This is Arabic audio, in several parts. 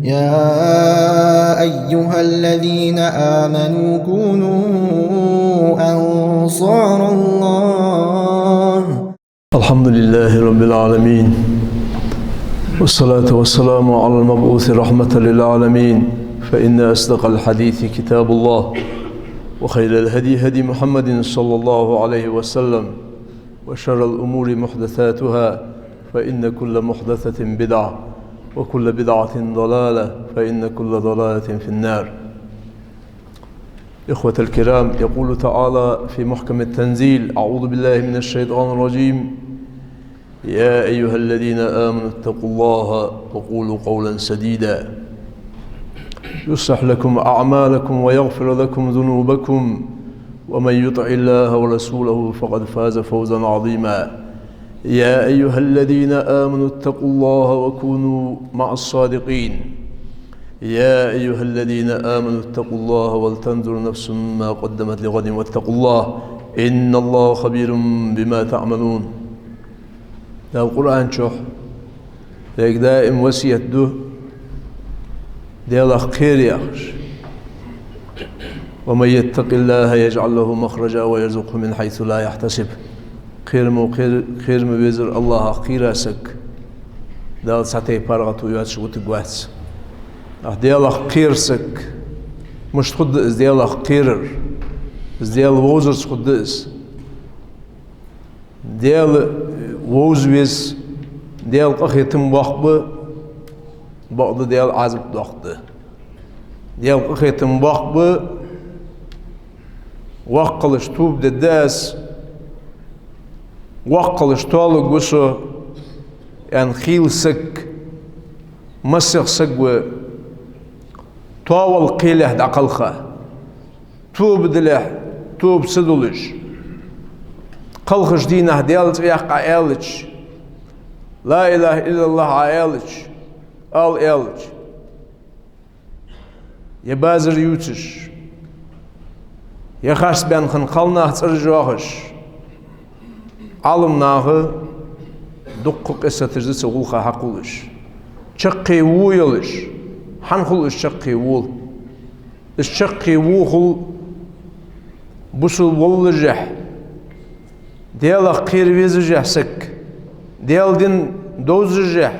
يا أيها الذين آمنوا كونوا أنصار الله. الحمد لله رب العالمين، والصلاة والسلام على المبعوث رحمة للعالمين. فإن أصدق الحديث كتاب الله، وخير الهدي هدي محمد صلى الله عليه وسلم، وشر الأمور محدثاتها، فإن كل محدثة بدعة، وكل بدعة ضلالة، فإن كل ضلالة في النار. إخوة الكرام، يقول تعالى في محكم التنزيل: أعوذ بالله من الشيطان الرجيم. يا أيها الذين آمنوا اتقوا الله وقولوا قولا سديدا يصلح لكم أعمالكم ويغفر لكم ذنوبكم، ومن يطع الله ورسوله فقد فاز فوزا عظيما. يا أيها الذين آمنوا اتقوا الله وكونوا مع الصادقين. يا أيها الذين آمنوا اتقوا الله ولتنظر نفس ما قدمت لغد واتقوا الله إن الله خبير بما تعملون. ده القرآن شوح ليك دائم وسية ده ديال خير يا أخش. ومن يتق الله يجعل له مخرجا ويرزقه من حيث لا يحتسب. خير مبيزر الله خير سك دال ساتي بارغتو يات شو تقواتس ديال خير سك مش تخد اس ديال خيرر اس ديال ووزر تخد اس ديال ووزويس ديال قخيتم وقب بعض ديال عزب وقت ديال قخيتم وقب وقلش توب دداس وقلش طالق وشو يعني خيل سك مسخ سك طاول قيله دقلخه توب دله توب سدولش قلخش دينه ديالت يقع عيالش لا إله إلا الله عيالش آل عيالش يبازر يوتش يخاش بين خنقلنا ترجوهش علم ناغı دقق استرزي سغولخا حقولش چقي ويلش حنخولش چقي وول الشقي وول بوسل ولجح ديال قير ويزجح سك ديال دين دوزجح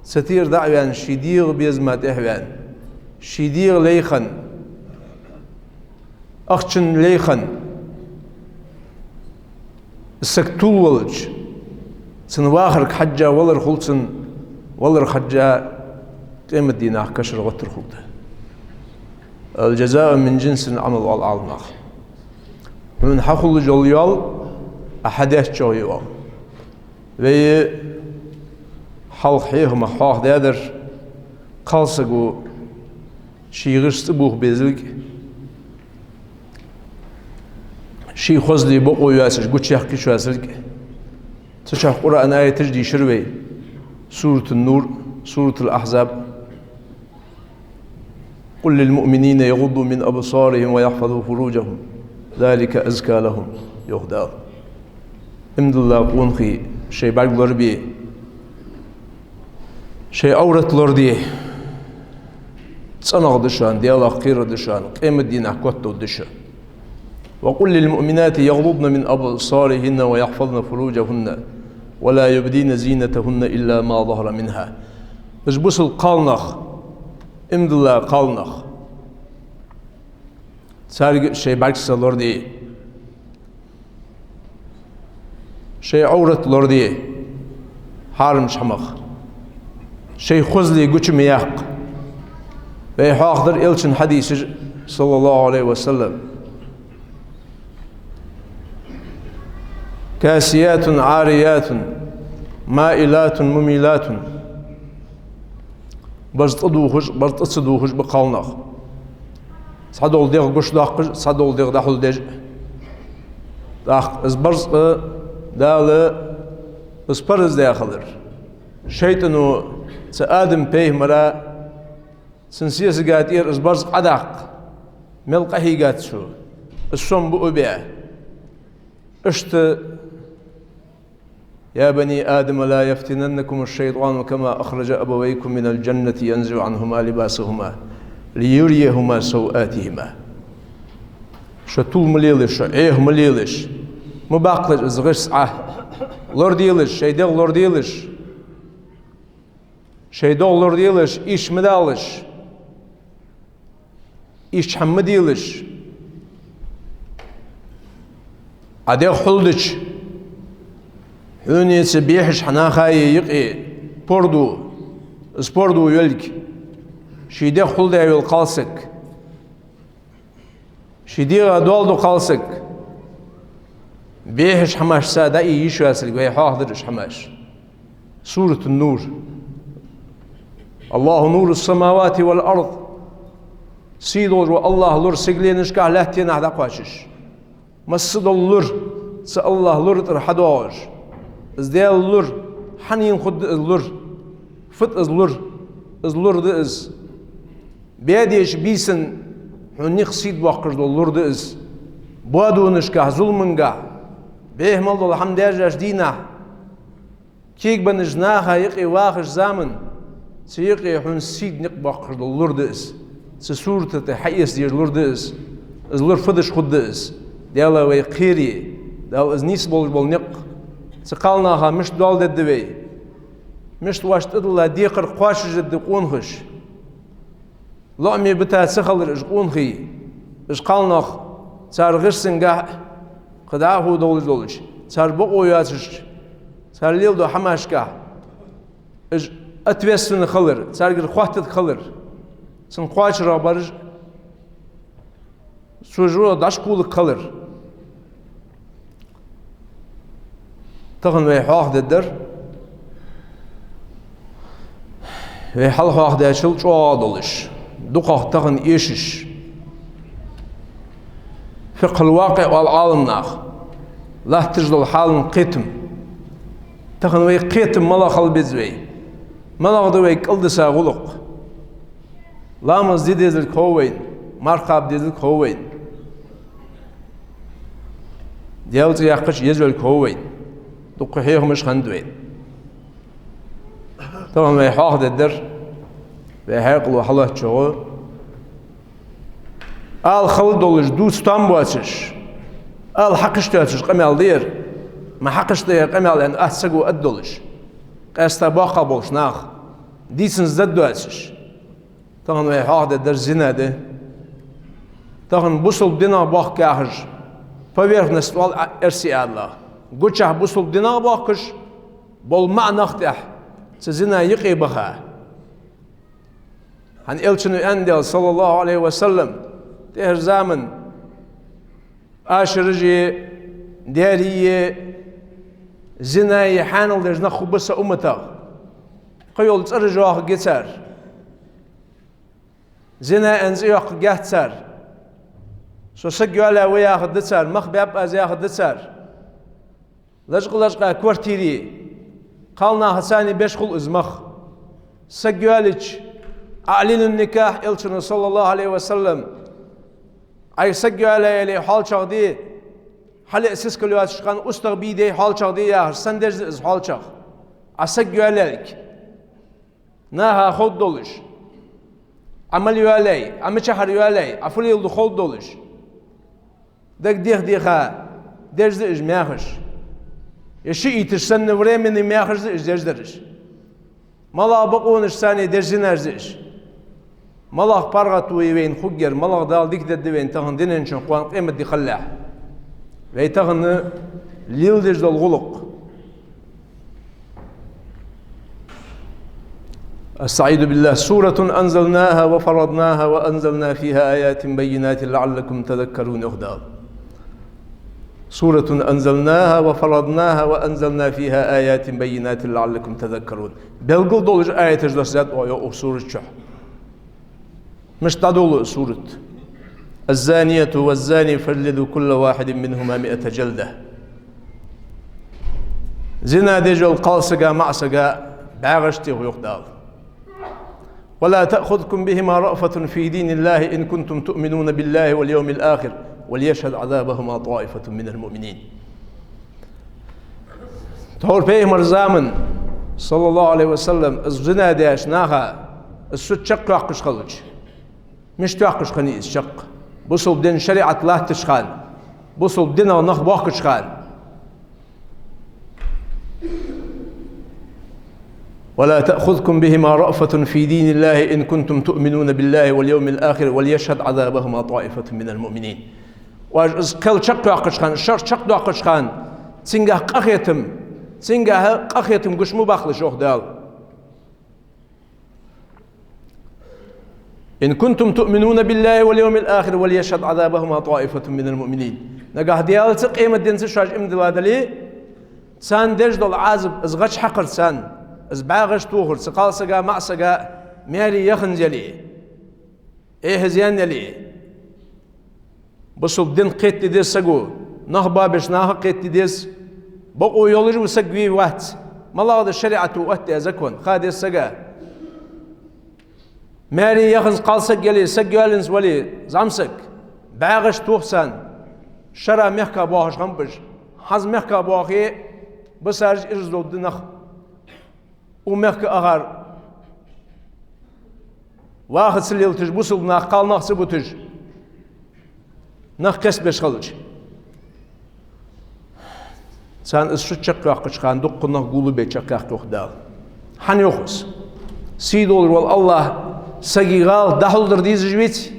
ستير دعوان شيدير بيزمات احوان شيدير ليخن اخشن ليخن السكتول ولج سن واخرك حجة ولر خلصن ولر حجة قيمة ديناه كشر غتر خلده الجزاء من جنس العمل والعالم من حقل جوليال أحدث جويال ve halk heyhma haq değer kalsa bu şiirsti bu bezlik şi xozli bu qoyasız guçyak ki şuasızlık tşah Kur'an ayeti dişirve Suretun Nur Suretul Ahzab قل للمؤمنين يغضوا من أبصارهم ويحفظوا فروجهم ذلك أزكى لهم يهدى امد الله قونخي şey belgeleri bir şey avretler diye صنع دشان ديال خير دشان قيمة دين أحكوته دشان وقل للمؤمنات يغضضن من أبصارهن ويحفظن فروجهن ولا يبدين زينتهن إلا ما ظهر منها بس بوصل قالنخ امد الله قالنخ سارق şey belgeseler diye şey avretler diye harım şamak şey xuzli güçüm yak ve haktır elçin hadisi sallallahu aleyhi ve sellem kasiyatun ariyatun mailatun mumilatun baztıduhuş baqalnaq sadol diye güçlaq sadol diye dahul de izbarz داله اسپرز داخلر شيطانو سآدم بيهمرا سنسيس قاتير اسبرز قدق ملقهي قات شو الصم بؤبع اشت يا بني آدم لا يفتننكم الشيطان كما أخرج أبويكم من الجنة ينزع عنهما لباسهما ليريهما سوآتهما. شتو مليلش إيه مليلش مباقلش إزغش لورديلش شيدغ لورديلش شيدغ لورديلش إيش مدالش إيش حمديلش عديغ حلدش هوني سبيحش حناخاي يقي بوردو سبوردو يلك شيدغ حلدة يلقالسك شيدغ دولدو قالسك بيحش حماش سادا يشو أسلك وهي حاضرش حماش. سورة النور الله نور السماوات والأرض سيدور الله لور سجلينش كهلاتين على قاشش مسد اللور الله لور ترحدوج ازديال اللور حنين خد اللور فت اللور دئز بيديش بيسن حنيق سيد وقر اللور دئز بوادو نشكه ظلمنجا بيه مالدو الحمد يرجع دينا كيك بنجناها يقي واخش زامن سيقي حن سيد نقبق اللور دئز سورة تحيس دير اللور دئز اللور فدش خد دئز ديالا ويقيري ديال ازنيس بول نق سقالناها مش دول ددوي مش تواشت ادلا ديقر قواش جد قونخش لعمي بتا سخل اج قونخي اج قالناخ صار غرسنجا قداهو دولش صار بقو ياتش صار ليلدو حماشكا اج اتوسن خلر صار غير خواتت خلر سن قواش رابرج سوجو داش قول خلر تغن وي حاخ ددر وي حل حاخ داشل چوادلش دوقاخ تغن ايشش فقه الواقع والعالم ناخ لا تجدل حال قيتم تغن وي قيتم ملا خل بزوي ملا دوي قلدسا غلق لامز ديدل كوين مرقاب ديدل كوين ديالت يقش يزول كوين دوقحيهم مش خندوين طبعا ما يحاخ ددر بهاقل وحلا تشغل آل خلد دولش دوستان بواتش آل حقش تاتش قمال دير ما حقش دير قمال يعني أتسقو أدولش قاستا باقا بولش ناخ ديسن زد دواتش طبعا ما يحاخ ددر زنا ده طبعا بوصل دينا باق كاهج поверхность вал эрси Allah гучах бусул дина бакыш бол мa'нахтах сизина йыqi баха han elçini endel sallallahu aleyhi ve sellem der zaman aşırıcı deriye zinayı hanıl der nakhubsa ummata qayol tsarjaq geçer zina enziq geçer سو سجوا ويا خدتسر مخبب أزيا خدتسر لجقا كورتيري قالنا حساني بيشخل ازمخ سجوا لج أعلن النكاح إلشنا صلى الله عليه وسلم أي سجوا لي حال شغدي حال أساس كلوات شقان أستغبي دي حال شغدي يا سندرز إز حال شغ أسجوا لك ناها خود دولش عمل يوالي عمل شهر يوالي أفلي يلدو خود دولش دك ديخا درز إج ماخش يشي يترسن وريمني ماخش إج درز مالا بقونش ساني درزين أرزش مالا بارغتو يوين خجر مالا دال ديك ددوين تهن دينن شن قوان قيمة دي خلاح وي تهن ليل درز الغلق استعيذ بالله سورة أنزلناها وفرضناها وأنزلنا فيها آيات بينات لعلكم تذكرون أخدار سورة أنزلناها وفرضناها وأنزلنا فيها آيات بينات لعلكم تذكرون بلغل دولج آية جلسات أو سورة شح مش تدول سورة الزانية والزاني فجلدوا كل واحد منهما 100 جلدة زنا دجل قالسقا معسقا بعغشتي ويقدار ولا تأخذكم بهما رأفة في دين الله إن كنتم تؤمنون بالله واليوم الآخر وليشهد عذابهما طائفة من المؤمنين Tor Peygamber zaman sallallahu aleyhi ve sellem zina deş naha süt çakka kışkalıç. Miştaq kışkani isçaq. Bu sol din şeriat lah tışkan. Bu sol din o nah baq kışkan. ولا تأخذكم بهما رأفة في دين الله إن كنتم تؤمنون بالله واليوم الآخر وليشهد عذابهما طائفة من المؤمنين. وأز كل شق قشخان شر شق قشخان سنجه قخيتم قش مباخل شوخ دال. إن كنتم تؤمنون بالله واليوم الآخر وليشهد عذابهما طائفة من المؤمنين. نجاه ديال قيمة دين سشاج إمدلادلي سان دجدل عازب إزغش حقر سان. باغش توخر سقال سقا مع سقا مالي يخنزلي ايه زيان يلي بصل دين قيت ديس سقو نهبا بش ناها قيت ديس بقو يولج وسقوي وقت ما الله هذا الشريعة وقت يزكون خاد السقا مالي يخنز قال سق يلي سق يالنز ولي زامسك باغش توخسان شرا ميحكا باهش غنبش حز ميحكا باهي بسارج ارزلو دنخ ومك أغار واحد سليل تج بوصل ناق قال ناق سبوتج ناق كسب خلج سان الشو تشقق قشخان دق ناق قولو بيتشقق تخدال حن يخص سيدول والله سقيغال دحل درديز جويت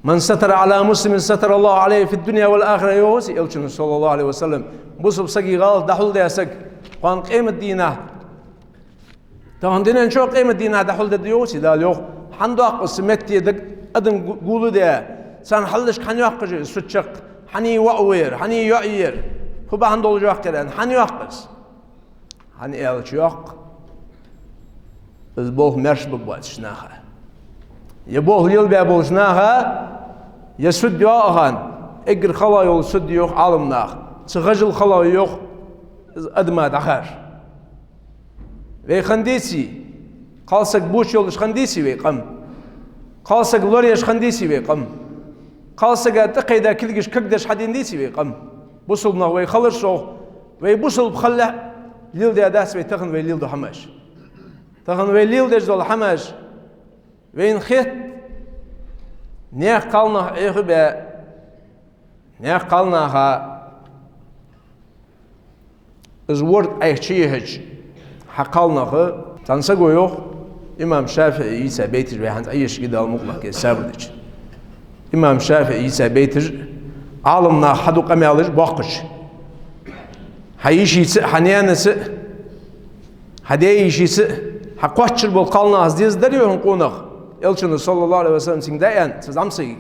من ستر على مسلم ستر الله عليه في الدنيا والآخرة يوسي إلشن صلى الله عليه وسلم بوصل سقيغال دحل دي سق قان قيمة دينه تهندين شو قيمة دينه دحول ديوسي دا اليوم حندو قسمتي دك أدم قولوا ده سان حلش حني أقش سوتشق حني وعوير حني يعير هو بهندول جوا كران حني أقص حني إلشياق البوه مرش ببوتشناها يبوه ليل بابوشناها يسود يوغان إجر خلا يول سود يوغ عالمناخ تغجل خلا يوغ أدمات آخر وی خندیسی قالسك بوش يولش خنديسي وي قم قالسك لوريش خنديسي وي قم قالسك تقيدا كلجش كقدش حدينديسي وي قم بوصلنا وي خلصو وي بوصل بخلع ليل دي اداس وي تخن وي ليل دو حماش تخن وي ليل دي زول حماش وين خيت نيخ قالنا ايخبا نيخ قالنا ها ازورد ايخشيهج حقالنا خو تنسقو يوخ إمام شافعي يسا بيتر ويحانت أيش كده المطلق يسابردش إمام شافعي يسا بيتر عالمنا حدو قمي عليش باقش حيش يسق حنيانا سق حديش يسق حقواتشر بالقالنا عزيز دريوهن قونخ إلشن صلى الله عليه وسلم سين دايان سزامسيك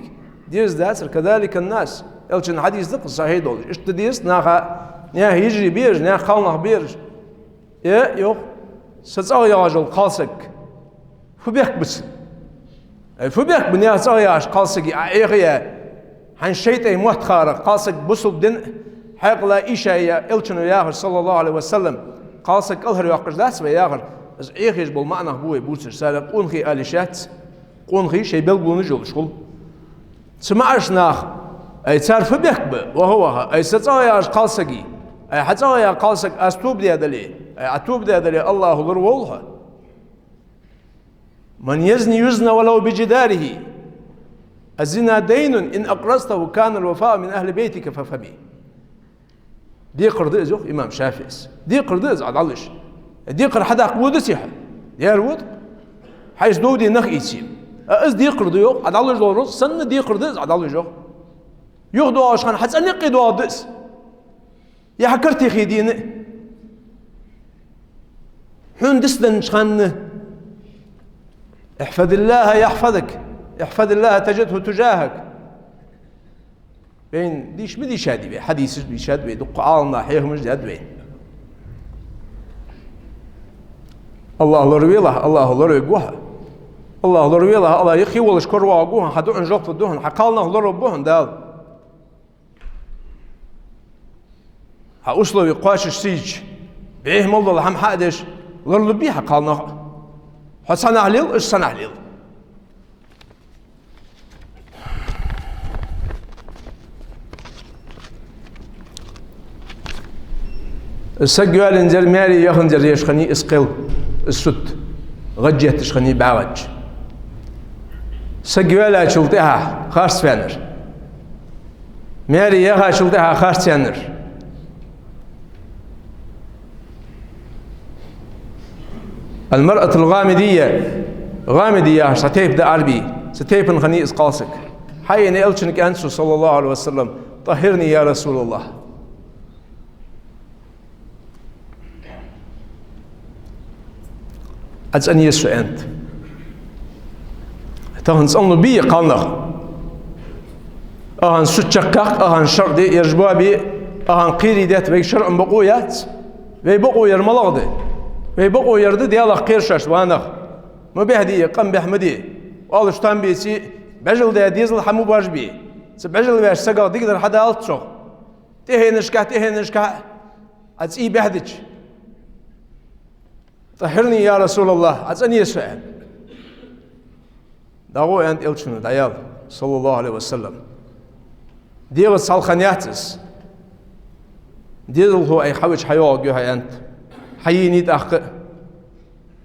ديز داسر كذلك الناس إلشن حديث دق صحيح دولش إشت ديز ناخا نيا هيجري بيرج نيا قالنا بيرج يا يوخ ستسأل يا رجل قاسك فبيك بس فبيك بنيا سأل يا رجل قاسك عيريا عن شيء موت خارق قاسك بسل دين حق لا إيشا يا إلشنو يا رجل صلى الله عليه وسلم قاسك ألهر يقش داس ويا رجل از عيريش بالمعنى بوي بوسر سالك قنخي أليشات قنخي شيء بلغون جل شغل سمعش ناخ أي صار فبيك وهو أي ستسأل يا رجل قاسك أي حتى يا قاسك أستوب دي أدلي أتوب ده دليل الله غير والله من يزني يزنى ولو بجداره الزنا دين إن أقرضته كان الوفاء من أهل بيتك ففبي دي قرض زوج إمام شافعي دي قرض عد علش دي قر حدا قود سيح يا الود حيث دودي نخ يسيم أز دي قرض يوق عد علش دور سن دي قرض عد علش يوق ياخدوا عشان حتى نقدوا عدس يا حكرتي خيدين هندسدن شخان احفظ الله يحفظك احفظ الله تجده تجاهك بين ديش بدي شادي بي حديث بي شاد بي دق عالنا حيهم جداد بي الله لروي الله الله لروي قوها الله لروي الله الله يخي ولش كروا قوها حدو ان جوف الدهن حقالنا لرو بوهن دال هاوصلوا يقاش السيج بيه مولد هم حقدش لرلو بيها قالنا حسنا عليل ايش سنة عليل السجوال انجر ماري يخنجر يشخني اسقل السد غجيت تشخني بعوج سجوال اشلتها خاص فانر ماري يخا اشلتها خاص فانر المرأة الغامدية ستيب دا عربي ستيب خني اسقاسك حيني الشنك انسو صلى الله عليه وسلم طهرني يا رسول الله أتسأني يسو أنت تهن سألنا بي قالنا أهن سوتشكاك أهن شر دي يرجبوا بي أهن قيري ديت بي شرع بقويات بي بقو يرملغ دي بي بقو يرد دي الله قير شاش وانخ ما بيهدي قم بيحمدي والشتان بيسي بجل دي ديزل حمو باش بي سبجل بيش سقل ديقدر حدا ألتشو تهي نشكا أتسئي بيهدج طهرني يا رسول الله أتسأني يسوع دعوة أنت إلشنو دعيال صلى الله عليه وسلم ديغ الصالخانياتس ديغ هو أي حوش حيوة جوها أنت حييني تأخ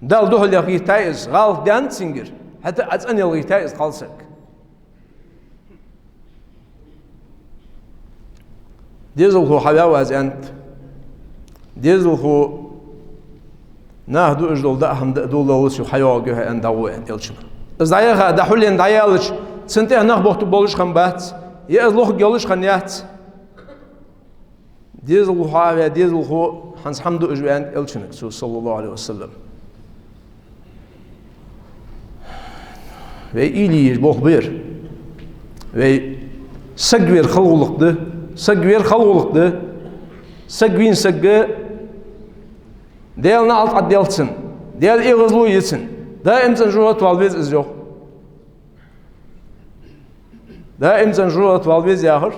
دال دوه اللي غيتايز غالط ديان سنجر حتى أتسأني الغيتايز خالصك ديغ هو حيوة أنت ديغ هو ناهدو اجدول داهم دول لوسي حيوة جوها أن دعوة أنت إلشنو إزدايها دا حولين دعيالش سنتيه نخبوت بولش خنبات يأذلوخ جولش خنيات ديزل حاوي ديزل خو حنس حمدو اجبان إلشنك صلى الله عليه وسلم ve iyiliği bol bir ve sagver halgılıqdı sagvin saggı delna alt addelsin del eğizlu yesin daim sen jurat valvez iz yok daim sen jurat valvez yahır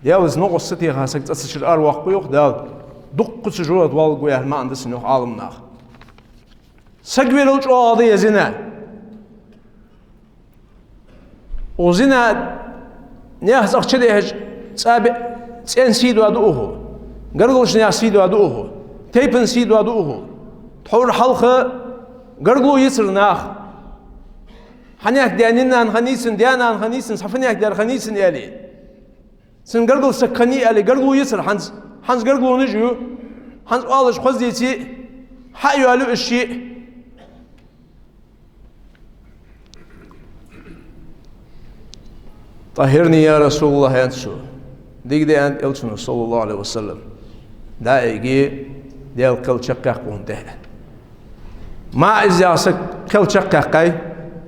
del iz noqos siti hasak tasışır arwaq bu yok del duqqısı jurat val qoyar ma andısın yok alımnaq sagver uç o adı yazına o zina ne hasaqçı dehej sabi sen sidu aduhu قرقلش ناسيدو أدوه تيبن سيدو أدوه تحور حلقة قرقلو يسر ناخ حنيك ديانينا خنيسن ديانا خنيسن صفنيك ديار خنيسن يالي سن قرقل سكني يالي قرقلو يسر حنز قرقلو نجيو حنز قالش خزيتي حيو ألو الشيء طهرني يا رسول الله ينسو ديك دي أنت إلشنو صلى الله عليه وسلم دا ايجي ديال كل شقاق وانتهى ما ازياسك كل شقاقي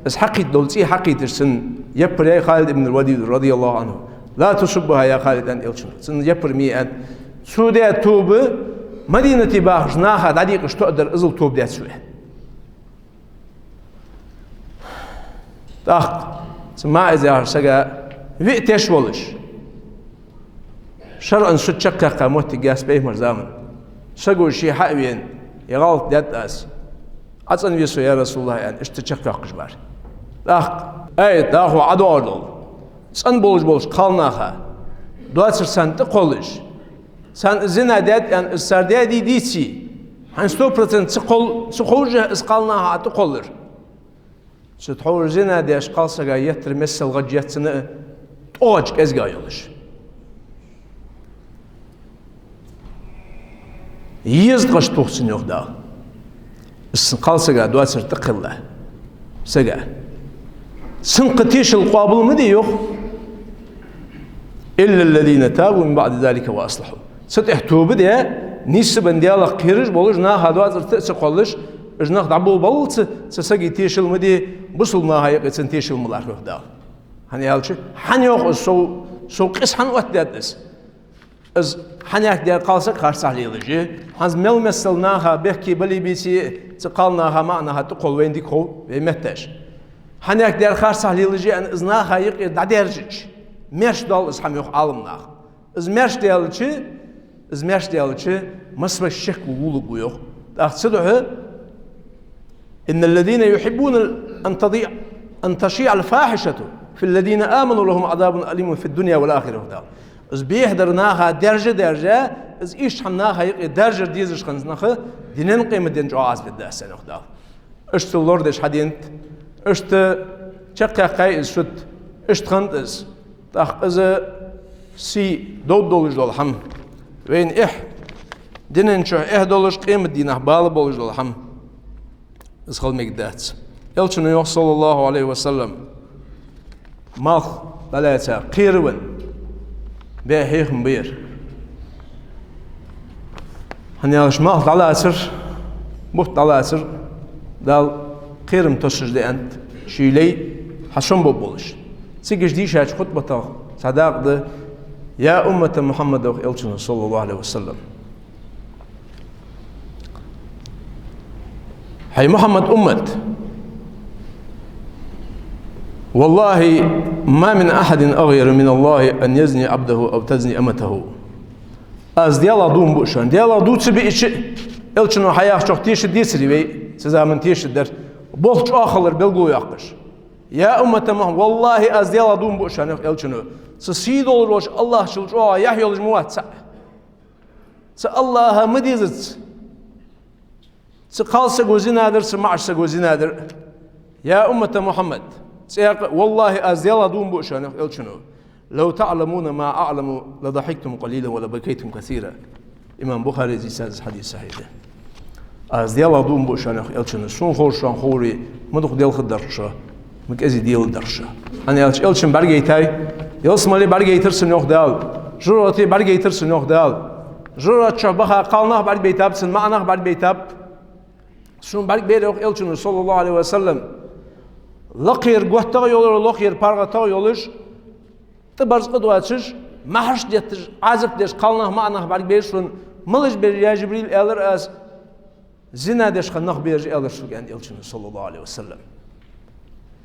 بس حقي دولتي حقي ترسن يبر يا خالد بن الوليد رضي الله عنه لا تسبها يا خالد ان إلشنو سن يبر مي ان سودة توب مدينة باخش ناخد عديق تقدر ازل توب ديت سوى تاخ ما ازياسك وقتش ولش شرعا ستشكك موت جاس بيه مرزامن شقول شيء حقوين يغلط ديت أس أصلا يسوع يا رسول الله يعني اشتشكك جبار داخ أي داخو عدوردل سن بولش قالناها دواتر سن تقولش سن زنا ديت يعني السردية ديتي هن 100% سقوجه اسقالناها تقولر ستحور زنا ديش قالسا يتر مثل غجيتنا توج ازغايلش يزغش توخسن يوخ دا السنقال سجا دواسر تقله سجا سنقتيش القابل مدي يوخ إلا الذين تابوا من بعد ذلك وأصلحوا ستحتوب ده نسبة ديالا قيرج بولج نا هادواسر تسقلش إجناق دعبو بولت سسجي تيش المدي بصل ما هاي قتن تيش الملاك يوخ دا هني هالش حن يوخ سو قس حن وقت دادس از حنيك ديال قالسك خارج عليه حز مل مثلناها بحكي بلي بيسي تقالناها معناها تقول وين ديكو بمتش حنيك ديال خارج عليه ان ازناها يق دادرج مش دال از هم يخ عالمنا از مش ديالچ مصر الشك وولو يخ اتصدح ان الذين يحبون ان تشيع الفاحشه في الذين امنوا لهم عذاب اليم في الدنيا والاخره از بيهدرناها درجة از إيش حنا هاي درجة ديزش خنز نخ دينن قيمة دين جواز بدأ سنة خدال اشت اللوردش حدينت اشت شقة قايز شد اشت خند از تاخ از سي دولش دول هم وين دينن شو دولش قيمة دينه بال بولش دول هم از خل مقدات يلشنو صلى الله عليه وسلم ماخ بلاتا قيرون بهيهم بير هنياش ماخ دلاسر بوت دلاسر دال قيرم تشج دي انت شيلي حشم بولش سيجش دي شاش خطبه صداق ده يا أمة محمد يلشنو صلى الله عليه وسلم هي محمد أمت والله ما من أحد أغير من الله أن يزني عبده أو تزني أمته از ديالا دوم بوشان ديالا دو تبي إيش إلشنو حياة شوك تيش ديسري بي سزامن تيش در بولش آخر بلغو يقش يا أمة محمد والله از ديالا دوم بوشان إلشنو سسيد روش الله شلجوا يحيى الجموات الله مديزت سقال سجوزي نادر سمعش سجوزي نادر يا أمة محمد والله أزيلا دون بوشان إلشنو لو تعلمون ما أعلم لضحكتم قليلا ولبكيتم كثيرا إمام بخاري زي حديث صحيح أزيلا دون بوشان إلشنو شون خورشان خوري مدخ ديال خدرشة مكازي ديال درشة أنا إلشن برجيتاي يلسمالي برجيترسن يوخ دال جراتي برجيترسن يوخ دال جرات شبها قالناه بعد بيتاب سن معناه بعد بيتاب شون برج بيريوخ إلشنو صلى الله عليه وسلم لقير قوتها يولر لقير بارغتها يولش تبرز قدواتش محرش ديتش عزب ديش قالناه معناه برج بيرشون ملش بير يا جبريل إلر أز زنا ديش خناه بيرج إلر شو يعني إلشنو صلى الله عليه وسلم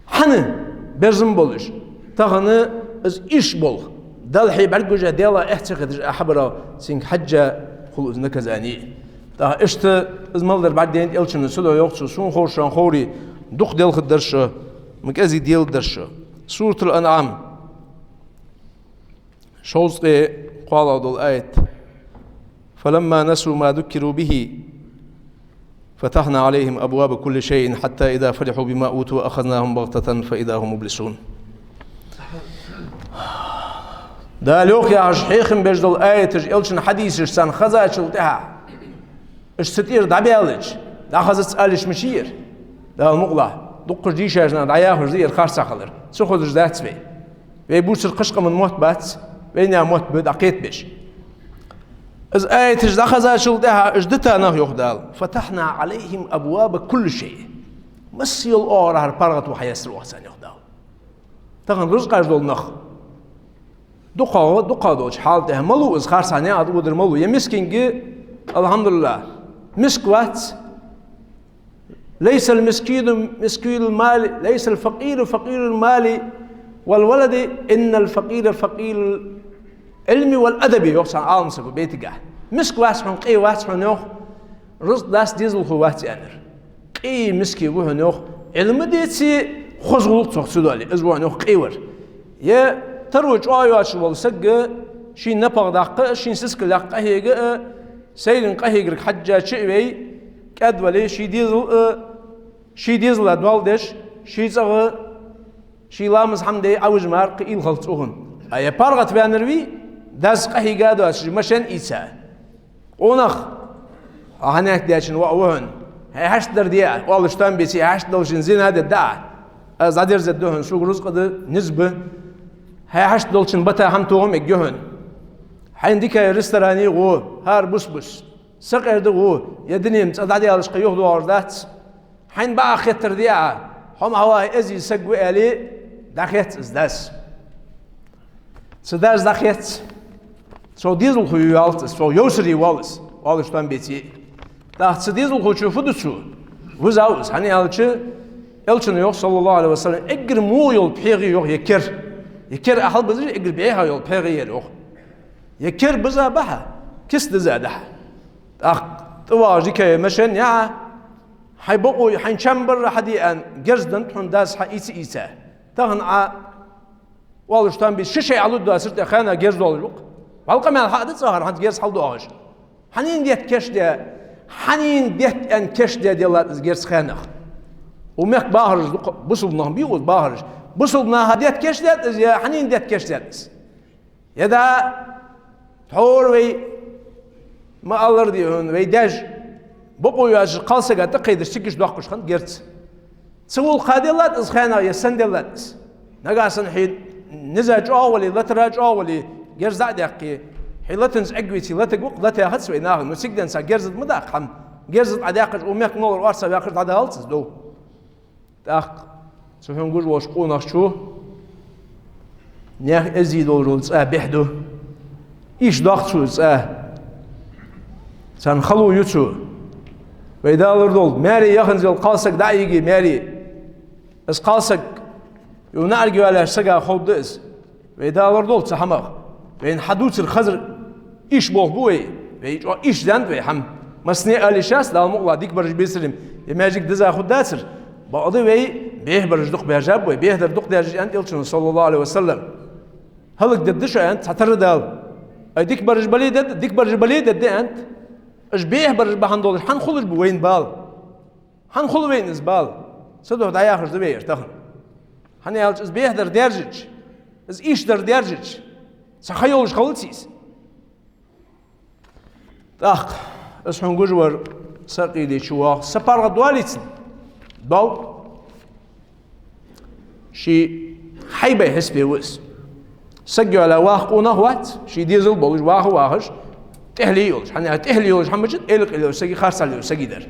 حنه بيرزم بولش تغنى از إيش بول دل حي برجوجا ديلا احتقد أحبرا سينك حجة خلوز نكزاني تا اشت از مالدر بعدين إلشنو سلو يوقتشو سون خورشان خوري دوخ ديل خدرشة مكازي ديل درشة سورة الأنعام شوزقي قال دول آية فلما نسوا ما ذكروا به فتحنا عليهم أبواب كل شيء حتى إذا فرحوا بما أوتوا أخذناهم بغتة فإذا هم مبلسون دا لوك يا شيخ بجدل آية إلشن حديث سان خزا شلتها اشتتير دابيالج دا خزت آلش مشير دا المغلى دقر ديش اجنا دعياه رزير خارس خلر سخذ جدات بي ويبوس القشقه من موت بات وين موت بد عقيت بش از آية جدا خزا شلتها اجدتها نه يخدال فتحنا عليهم أبواب كل شيء مسيل أورا هربارغت وحيسر وحسان يخدال تغن رزق اجدول نخ دقا دوش حالته ملو از خارساني عدو ودر ملو يمسكينجي الحمد لله مسكوات ليس المسكين مسكين المال ليس الفقير فقير المال والولد إن الفقير فقير العلم والأدب يوصل عالم سكو بيتجاه مسك واسحون قي واسحون يوخ رزق داس ديزل خو واسي أنر قي مسكي وهن يوخ علم ديتسي خزغلق تخسدولي أزوان يوخ قيور يا تروج آيات والسق شين نبغ دقة شين سسك دقة هيجا سيرن قهيجرك حجة شيء كاد ولي شي ديزل أدوالدش شي زغ شي لامز حمدي عوج مار قيل خلطوهن أي بارغت بانروي داس قهي قادو أشج مشان إيسا ونخ هناك داشن وهن هاش در ديا والشتان بيسي هاش دلشن زين هذا داع زادير زدوهن سوق رزق ده نسبة هاش دلشن بتا هم توهم يجوهن عندك ريستوراني غو هار بس سقر دغو يدنيم تصدعي على شقيوه دوردات حين بقى خطر ديا هم هواي ازي سقوا عليه داخيت ازداس سداس داخيت سو ديزل خو يالت سو يوسري والس والشتان بيتي دا ديزل خو شو فدسو وزاوس hani alçı elçin yok sallallahu aleyhi ve sellem egir mu yol peygi yok yeker ahal bizi egir beyha yol peygi yok yeker biza baha kis dizada تواجي كي مشن يا حيبقوا حينشمبر حدي أن جرزدن تون داس حيس إيسا تهن والشتان بيش شيء على الدواسر تخانا جرز والوق والقى ما الحادث صار هاد جرز حلو آج حنين ديت كش ده حنين ديت أن كش ده ديال جرس خانق ومك باهرج بصلنا بيوز باهرج بصلنا هديت كش ده يا حنين ديت كش ده يدا حور وي ما الله ديون وي داج بقوا ياج قالسة قد تقيد الشكش دوخش خن جرس سوول قادلات إز خانق يسندلات نجاسن حين نزاج أولي لا تراج أولي جرز دقي حيلتنز أجويتي لا تقوق لا تأخذ سويناه نسجدن سا جرز مداق هم جرز عداقة وميك نور وارسا ياخذ عدا هالتز دو تاق سوفهم جوج واش قونا شو نيخ أزيد ورولز بحدو إيش ضغط شو سان خلو يوتشو ويدالر دول ماري يخنزل قالسك دايجي ماري اس قالسك يونارجي على سجا خودز ويدالر دول تحمق بين حدوث الخزر إيش بوي إيش دند ويحم مسني أليشاس دال مقلا ديك برج بيسلم يماجيك دزا خود داتر بعضي وي بيه برج دق بهجاب وي بيه در دق داج أنت يلشون صلى الله عليه وسلم هلك ددش أنت حتر دال ديك برج بليد ديك برج بليد دد أنت إيش بيه برج بهندول حن خلج بوين بال حن خل وين إزبال صدق دايا آخر دبير تخن حن يالش إز بيه در درجج إز إيش در درجج سخيولش خلصيس تاق اسمه جوجور سقيلي شوا سبارة دواليتن دو شي حيبة حسبي وس سجوا على واق ونهوات شي ديزل بولج واخش تهليولش حنا تهليولش حمجت إلق إلو سجي خارساليو سجي در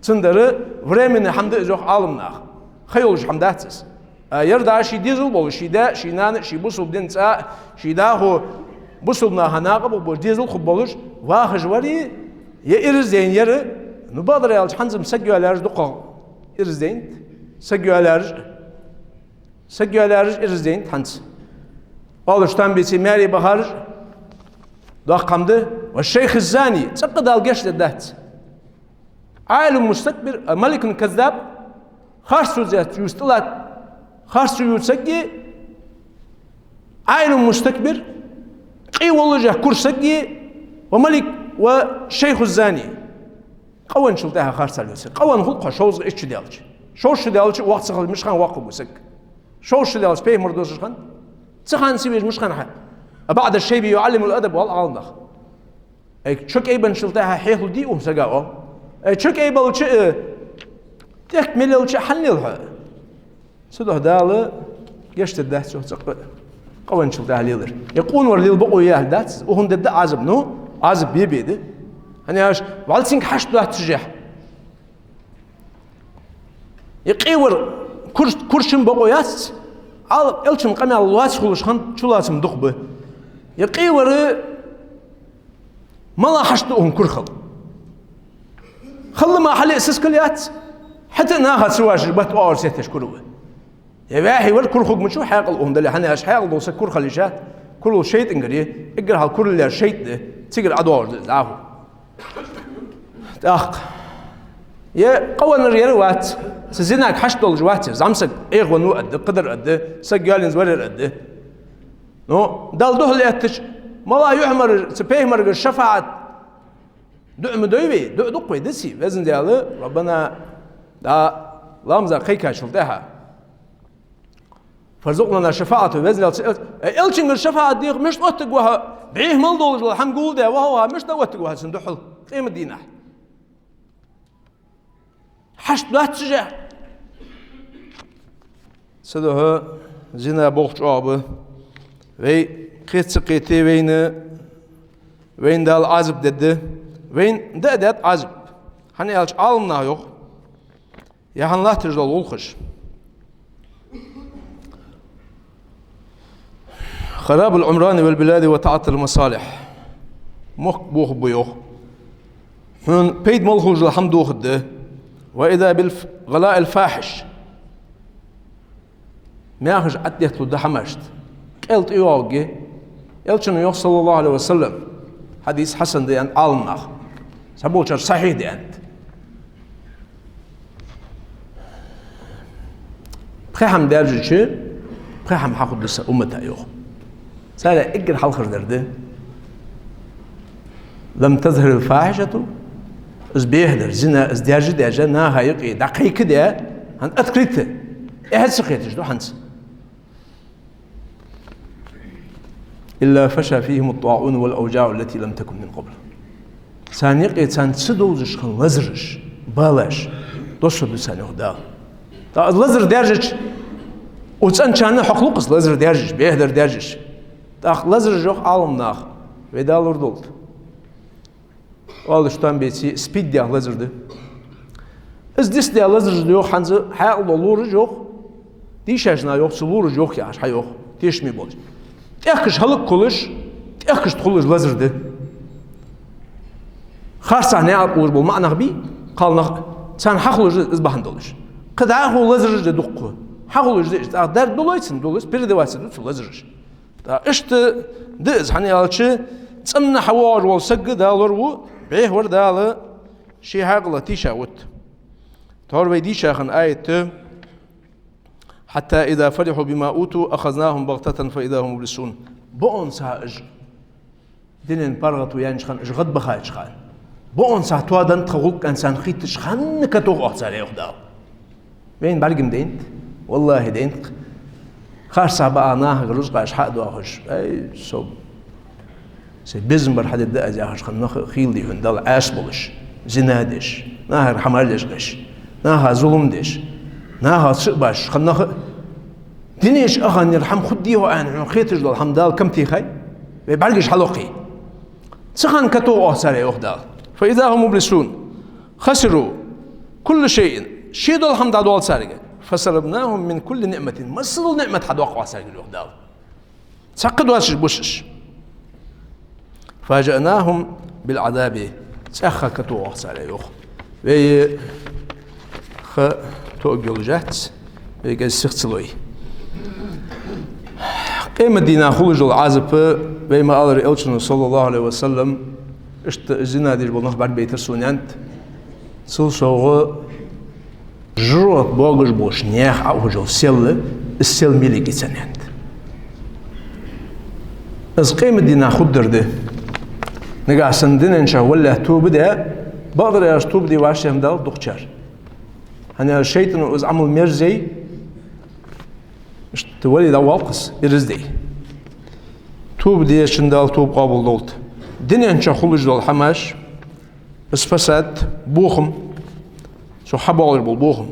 تندر فريمن حمد إزوخ عالمناخ خيولش حمداتس يردا شي ديزل بول شي دا شي نان شي بوصل دين تا شي دا هو بوصلنا هناقب وبول ديزل خب بولش واخش وري يا إرزين ير نبادر يالش حنزم سجوا على دقة إرزين سجوا على إرزين حنز بالشتان بيسي ماري بخارج دقمده والشيخ الزاني تقد الجش للدهت عالم مستكبر ملك كذاب خارج زات يستلات خارج يوسجي عالم مستكبر قي والله كرسجي وملك وشيخ الزاني قوان شلتها خارج الوسك قوان خلقها شوز إيش ديالش شوش ديالش وقت سخل مش خان واقف بوسك شوش ديالش بيه مردوش خان سخان سيبيش مش خان حد بعد الشيء بيعلم الأدب والعلم أي شك أي بنشلتها حيل دي ومسجاو أي شك أي بلش تكمل الش حنلها سده دال يشت الدهت شو تقبل قوان شلتها ليلر يقون ورليل بقوا ياه دات وهم دد عزب نو عزب بيبيده هني ايش والسينك حشت ده تجح يقيور كرشم بقوياس على الشم قمع الواس خلوش خن شو لازم دقبه يقيور ما لا حشتهم كرخل خل ما حل اساس كليات حتى ناخذ سواش بات اور سيتش كروه يا باهي والكرخل من شو حاقلهم دل هني ايش حاقل دوس كرخل جات كل شيء انقري اقرا هالكل اللي شيء تقرا ادوار داهو تاق يا قوان الريال وات سزيناك حشت الجوات زعمسك ايغ ونو قد قدر قد سجالين زوال قد نو دال ده اللي اتش ما لا يحمر سبيه مرق الشفاعة دعم دويبي دقوي دسي بزن دياله ربنا دا لامزا قيكا شلتها فرزقنا شفاعته بزن الشنج الشفاعة دي مش تقوها بعيه ملدول الحمد قول ده وهو مش تقوها سندحل قيمة دينه حشت لا تشجع سده زنا بوخش أبو وي قيت سقيتي وين دال عزب دد وين دادت عزب هني ألش عالمنا يوخ يا هن لا ترجع الولخش خراب العمران والبلاد وتعطل المصالح مخ بوخ بيوخ من بيد ملخوج الحمد وخده وإذا بالغلاء الفاحش ما يخرج عديت له دحمشت قلت يوجي يلشن يوح صلى الله عليه وسلم حديث حسن دي أن عالمنا سبوشر صحيح دي أنت بخيحم دارجي شي بخيحم حاخد لسا أمتا يوح سالة إقر حلخر درده لم تظهر الفاحشة از بيهدر زنا از ديجا نا هايقي دقيقة ده هن أتكريته إحد سقيتش دو حنس إلا فشى فيهم الطاعون والأوجاع التي لم تكن من قبل سانيقي سان تسدوزش خن لزرش بالاش دوشو دو سانيق دا تا لزر ديجش وتسان كان حقلقس لزر ديجش بيهدر ديجش تا لزر جوخ عالم ناخ ويدالور دولت والشتان بيتي سبيد ديال لزرد از ديس ديال لزرد يوخ حنز حيال لور جوخ ديشاجنا يوخ سلور جوخ ياش حيوخ تيش مي بولج تيخش هلك كلش تيخش تخلص لزرد خارصة نعرف وربو معنى بي قالنا سان حخلج از بهندلش قد عاهو لزرد دقه حخلج در دولايتسن دولس بير دواسن دو لزرش تا اشت دز حني alçı تسمنا حوار والسق دالور و بيه وردال شي هاغلا تيشاوت تور بيدي شاخن آية حتى إذا فرحوا بما أوتوا أخذناهم بغتة فإذا هم مبلسون بؤن ساج دينن بارغتو يعني شخان غد بخاي شخان بؤن ساعتوا دن تغوك إنسان خيت شخان كتوغ أحسن يخداو وين برجم دينت والله دينت خارصة بقى ناه رزق أشحاء دواخش أي صوب سيبزم برحد الدقة زي أخش خلنا خيل دي هندال عاش بولش زنادش ناه حمالش غش ناه ظلم دش ناه شقباش خلنا دينيش أخن يرحم خديه عن خيتش دول حمدال كم تيخي بيبرجش حلقي سخن كتو أحسن يخدال فإذا هم مبلسون خسروا كل شيء دول حمدال دول سارقة فسلبناهم من كل نعمة مصر نعمة حد وقع سارقة يخدال سقد واسش بوشش فاجأناهم بالعذاب سأخا كتو أحسن يخ وي خ توقيل جهت ويقال سيختلوي قيمة دينا خلج العازب ويما قال رئيلتنا صلى الله عليه وسلم اشت زنا دير بولنخ بعد بيتر سونيانت سل شوغ جروت بوغش بوش نياخ أوجو سيل السيل ميليكي سنيانت از قيمة دينا خدر ده نقع سندين إن شاء الله توب ده بقدر يا توب دي واش يمدال دكتور هني الشيطان إذا عمل مرزي مش تولي ده واقص يرزدي توب دي شندال توب قابل دولت دنيا إن شاء خلج دول حماش بس فساد بوخم شو حبالر بالبوخم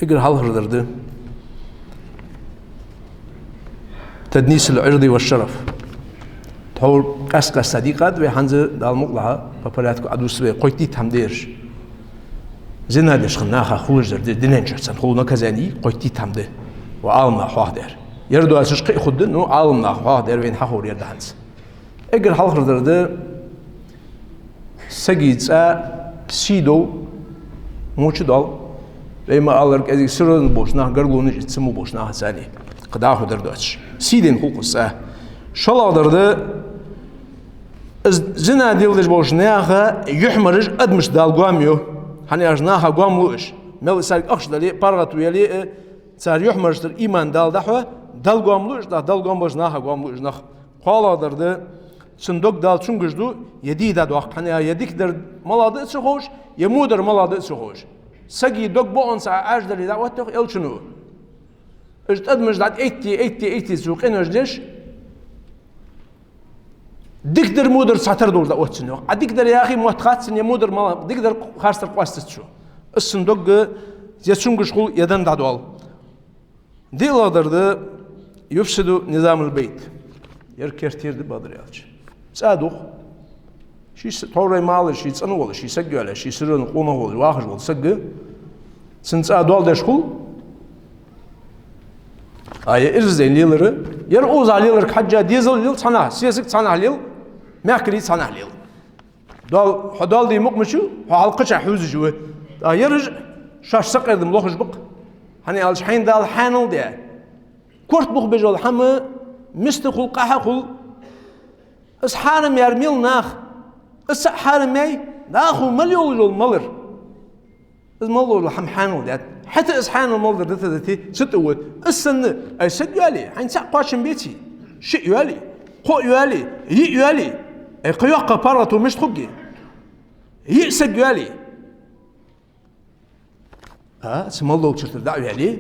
يقدر هالهردر ده تدنيس العرض والشرف تقول قص صديقات وحنز دال مقلها بابراتكو عدوس قويتي تمديرش زنا دش خناخا خرج در دينن شخصن خلونا كزاني قويتي تمده وعالمنا حاضر يردو اسش قي خد انه عالمنا حاضر وين حخور يردهنس اجر حلخر درده سجيتسا سيدو موچ دال ويما alır ازي سرن boşna gargonu itsmu boşna hasani qada xudar doç siden hukusa şaladırdı زنا ديلش boşnaha yuhmarij admış dalgamıyor hani ajnaha gamluş mel sark akhşdali pargatu yali sar yuhmarjdır iman daldahwa dalgamluş da dalgam boşnaha gamluş nah qaladırdı sındok dal çungujdu yedi da doq hani yedikdir maladı çıxoş yemudur maladı çıxoş sagi dok bu onsa ajdali da wat elçunu ادمج دات ايتي سوق انرجيش ديكدر مودر ساتر دور دا اوتسنو اديكدر يا اخي متخاتسن يا مودر مال ديكدر خارستر قواستشو الصندوق يسونغش خول يدن دادوال ديلادرده يفسد نظام البيت يركرتيرد بدر يالچ صادوق شي توري مال شي صنول شي سغول شي سرن قونول واخر ول سغ سن صادوال دشخول Ay izleyin yılları, yer uzal yıllar kacca dizel yıl sana, siyasik sana yıl, mekri sana yıl. Dal hadal diye mukmuşu, halkıça hüzücü. Yer şaşsak edim lohujbuk. Hani alşhayn dal hanal diye. Kurt buk bejol hamı, mistikul qahakul. Is harim yer mil nah. Is harim yay, nahu milyon yol malır. Is malır ham hanal diye. حتى إصحان المولد ذاتي ست أول السنة أي سد يالي حين ساق قاشم بيتي شيء يالي قو يالي يي يالي قيوقة بارتو مش تخجي يأسق يالي اسم الله وتشتر دعوة يالي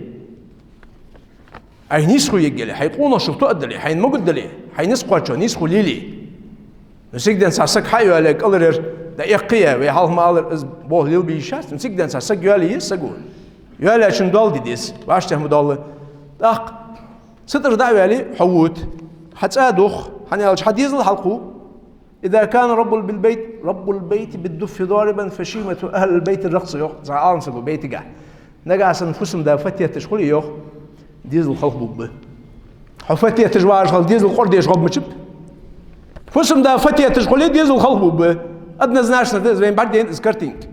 أي نسخو يجلي حيقونا شفتو أدلي حين مقدلي حين نسخو نسخو ليلي نسيقدن ساسك حيو عليك ألرر دا يقيا ويحال ما ألر إز بوه ليل بيشاس نسيقدن ساسك يالي يسقول يالي عشان دال ديديس واشته مدال داق ستر دعوة يالي حوت حتى أدوخ حنيالش حديث الحلقو إذا كان رب البيت بالدف ضاربا فشيمة أهل البيت الرقص يوخ زعان سقو بيت قاع نقع سنفسهم دا فتية تشغل يوخ ديز الخلق بوبه حفتية تجوار شغل ديز القرد يشغل مشب فسهم دا فتية تشغل ديز الخلق بوبه أدنى زناش نتز بين بعدين إذكرتينك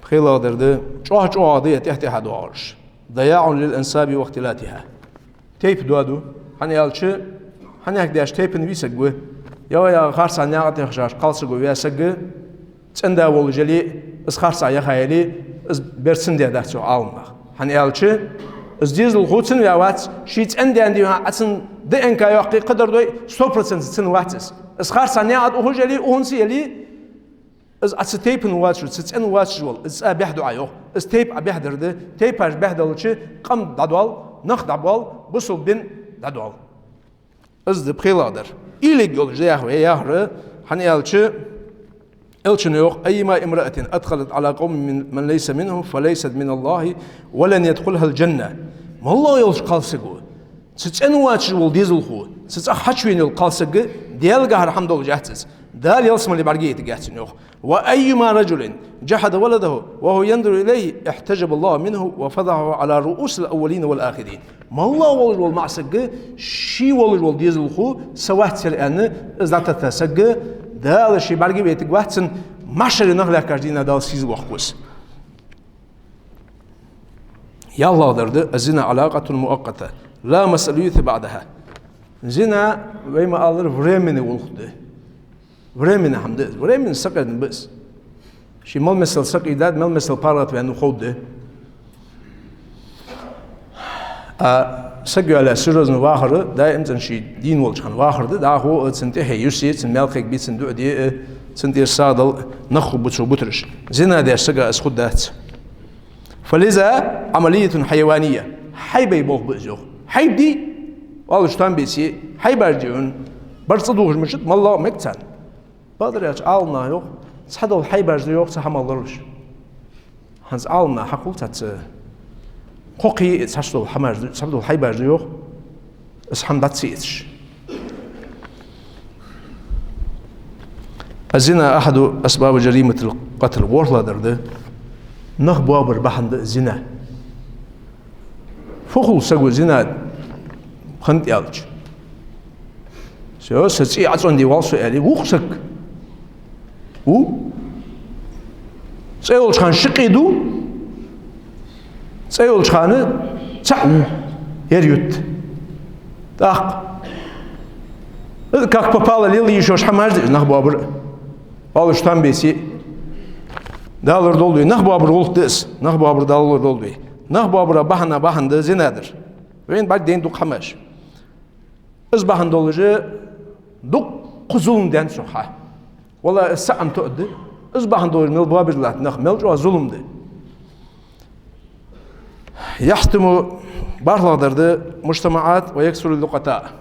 بخيلة درده شوه دي تحت أحد وعرش ضياع للإنساب واختلاتها تيب دوادو حنيالش حنياك داش تيبن ويسقوه يا خارصا نياغت يخشاش قالسقو ويسقو تسندا والجلي اس خارصا يخايلي اس برسن دي داكسو عالمنا حنيالش اس ديز الخوتسن ويوات شيت اندي اندي اتسن دي انكا يوقي قدر دوي 100% تسن واتس اس خارصا نياغت اوجلي اونسي يلي اس اتستيبن واتش تسن واتش ول اس بيحدو عيو اس تيب ابيحدر ده تيباج بيحدلش قم دادوال نخ دابوال بوصل بين دادوال از de بخيلادر إليك يقول جاهو ياهر حنيالش إلشن يوق أيما امرأة أدخلت على قوم من ليس منهم فليست من الله ولن يدخلها الجنة ما الله يلش قالسقو تتنواتش والديزل خو تتأخشوين القالسق ديالقها الحمد لله جاهتز دال يلسم اللي برقيت جاهتن يوق وأيما رجل جحد ولده وهو ينظر إليه احتجب الله منه وفضحه على رؤوس الأولين والآخرين ما الله ولج والمعسق شي ولج والديزل خو سوات سرقان إزدات تسق دال شي برقي بيتك واحتن معشر نغلق كاردينا دال سيز وحقوس يا الله درد الزنا علاقة مؤقتة لا مسؤولية بعدها زنا ويما الله فريمن والخده فريمن حمد فريمن سقد بس شي مال مثل سقيدات مال مثل بارات بأنه خوده سقي على سرز نواخر دا إمتن شي دين والشان واخر دا هو سنتي يسي سن ملخك بيت سندو دي سنتي صادل نخو بتشو بترش زنا دا سقى اسخد دات فلذا عملية حيوانية حيبة يبوغ بأجوغ حيب دي والله شتان بيسي حيب أرجعون برصدوغ مشت ما الله مكتان بقدر ياش عالنا يوغ تحدو الحيب أرجعوغ تحمل الله هنز عالنا حقول تات قوقي تحدو الحيب أرجعوغ اسحم دات سيتش الزنا أحد أسباب جريمة القتل وورلا درده نخبوا بربحن الزنا فخل سقو زنا خنت يالج سو سي عطون دي والسو علي وخسك و سيول خان شقيدو سيول خان تعو يريوت داق كاك بابالا ليلي يشوش حمار نخبوا بر والله شتان بيسي دالر دولدوي نخبوا بر ولق دس نخبوا بر دالر دولدوي نخبوا بر بحنا ده زنادر وين بعد دين دوق حماش از بحن دولجه دوق قزلم دين سوحا والله السعم تؤد از بحن دولج مل بابر لات نخ مل ظلم ده يحتم بارلادر مجتمعات ويكسر اللقطاء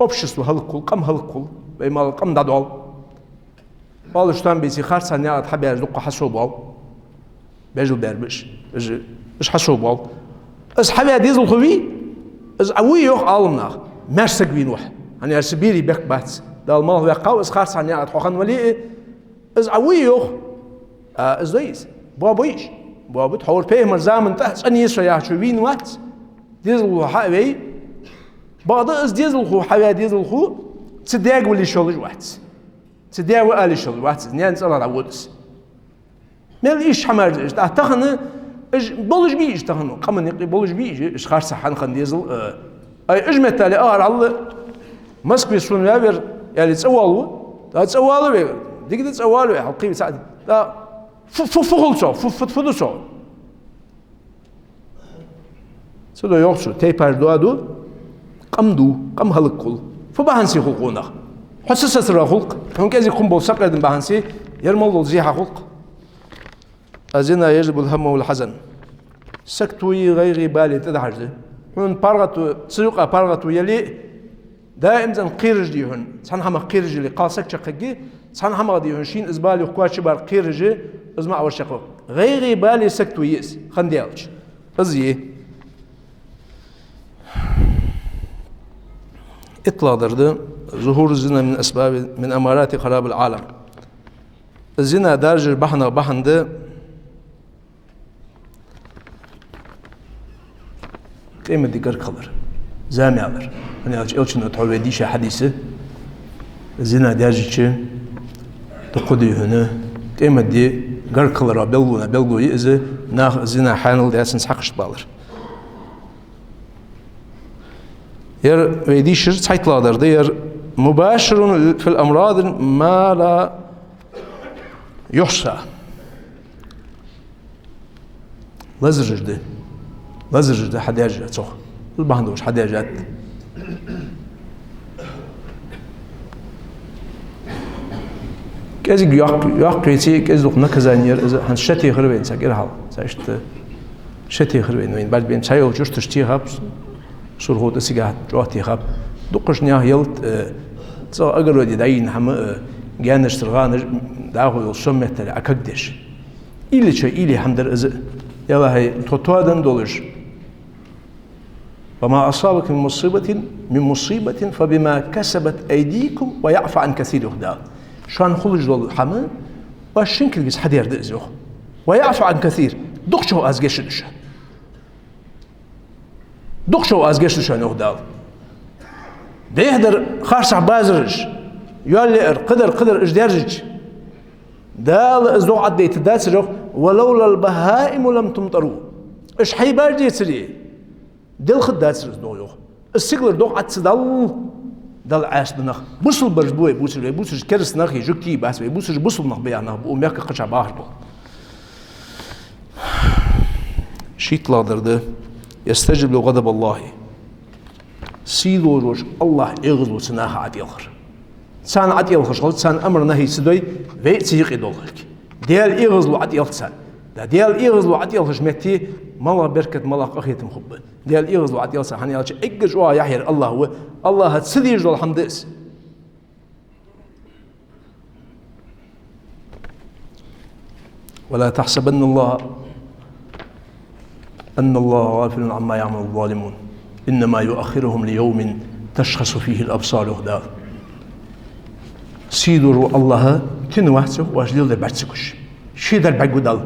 общество هلقل قم هلقل بما قم دادول والله شتان بيسي خارصا نيات حبي دوق حسوبال بيجو بربش اش حسوبال از حبي ديزل خوي از اوي يوخ عالمنا مرسق وينوح يعني سبيري بك بات دال مال وقاو از خارصا نيات خوخن ولي از اوي يوخ از دايز بابويش بابو تحور بيمر زامن تحت اني سيا شو وين وات ديزل حبي بعض از ديزل خو حبي ديزل خو تصدق ولي شغل وات تصدق وقال شغل وات نيان صار عودس مال ايش حمار ايش تخن ايش بولج بيش تخن قمن يقي بولج بيش ايش خارص حن خن ديزل اي اجمت على على مسك بيسون يابر يعني تصوالو تصوالو ديك تصوالو حقي ساعد دا فخلصو فدوسو سلو يوكسو تيبار دوادو قم هلقل فبهنسي خلقونا حسس سر خلق هم كذي قم بوسق لدن بهنسي يرمل زيها خلق الزنا يجلب الهم والحزن سكتوي غير بالي تدحجه هون بارغتو سيوقا بارغتو يلي دائما زن قيرج ديهن سان هم قيرج اللي قاسك شققي سان هم ديهن شين ازبالي وقواتش بار قيرج ازمع وشقو غير بالي سكتوي يس خنديالج ازيه اطلاع درده ظهور الزنا من اسباب من امارات خراب العالم الزنا درجة بحنا بحنده قيمة دي قرقلر زاميالر أنا ألشنا تعوي ديشة حديثة الزنا درجة تقضي هنا قيمة دي قرقلر بلغو يأذي ناخ الزنا حانل دي أسنس حقش بالر ير ويديشر سايتلادر دير مباشر في الأمراض ما لا يحصى لزرج ده حداجة صح البحندوش حداجات كذي يقريتي كذي نكزانير إذا هنشتي خربين ساكر حال ساشت شتي خربين وين بعد بين شايو جوش تشتي خاب سرهود السجاح جواتي خاب دقش نياه يلت صار أقرأ داين هم جانش ترغانش داخل الشمة ترى أكدش إلي شيء إلي حمدر إذا يلا هاي توتوادن دولش وما أصابك من مصيبة فبما كسبت أيديكم ويعفى عن كثير يهدى شان خلج دول حمل وشنكل جس حد يرد إزيوه ويعفى عن كثير دقشو أزجش دش دقشو أزجش دش يهدى ده يهدر خارج بازرج يالي قدر إجدارج دال إزدو عديت داسرج ولولا البهائم لم تمطروا إيش حيبار جيتري دل خدات سرز دوغ السيجلر دوغ عتسدال دل عاش بنخ بوصل برجبوي بوصل كرس نخي جوكتي باس بوصل نخ بيانا بو ميك قشع باهر بو شيت لادر ده يستجب لغضب الله سيدو روش الله يغضب سناها عديلخر سان عديلخر شغل سان امر نهي سدوي في سيق يدولك ديال يغضب عديلخر ديال يغزلو عديل خشمتي مالا بركة مالا قخيت مخبة ديال يغزلو عديل سحني قالش اجوا يحير الله هو الله هتسدي يجوا الحمد اس ولا تحسبن الله أن الله غافل عما يعمل الظالمون إنما يؤخرهم ليوم تشخص فيه الأبصار وهداه سيدو الله تنوحته واجليل برتسكش شيدر بعقودال